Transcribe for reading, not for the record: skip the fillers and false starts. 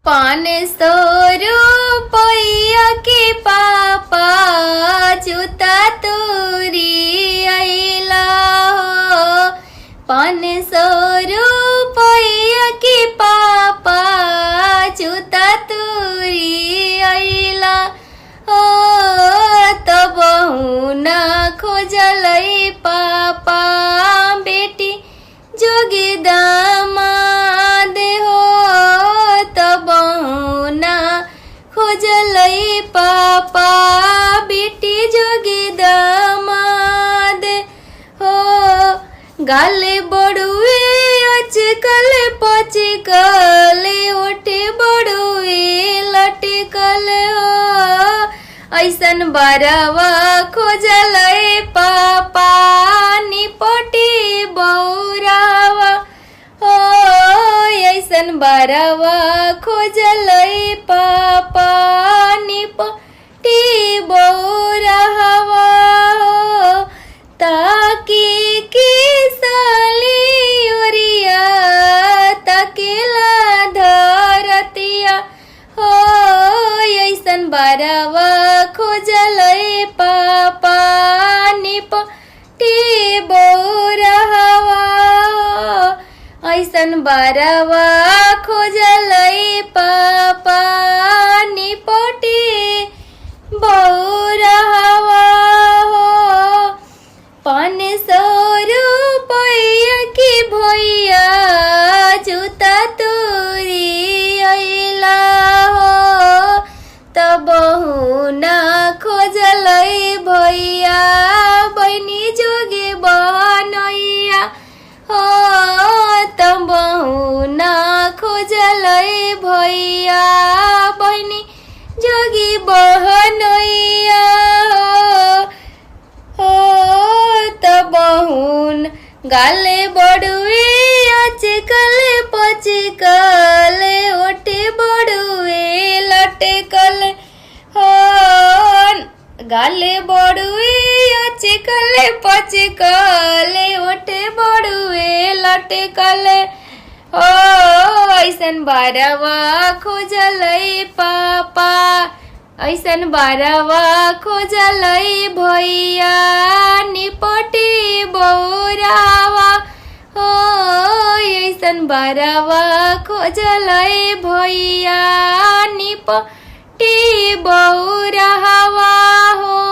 ₹500 के पापा जूता तोरी आइला हो। ₹500 के पापा जूता तोरी आइला हो। तब न खोजलै पापा बेटी जोगी दामाद हो। तब न खोजलै पापा बेटी जोगी दामाद हो। गाले बड़ुए अचकल पचकल ओठे बड़ुए लटकल हो। ऐसन बरवा खोजलै पापा निपटी बौरावा हो। ऐसन बरवा खोजलै पापा निपटी बौरावा हो। ताकि की साली ओरिया तकेला धरतिया हो। ऐसन बरवा खोजलै पापा निपटी बौरावा हो। ऐसन बरवा खोजलै पापा निपटी बौरावा हो। ₹500 की भैया जूता तोरी आइला हो। तब न खोजलै भैया बहिनी जोगी बनैया हो। तब न खोजलै भैया बहिनी जोगी बहनैया हो। तब गाले बड़ुए अचकल पचकल ओठे बड़ुए लटकल हो। गाले बड़ुए अचकल पचकल ओठे बड़ुए लटकल हो। ऐसन बरवा खोजलै पापा ऐसन बरवा खोजलै भैया निपटी बौरावा हो। ऐसन बरवा खोजलै भैया निपटी बौरावा हो।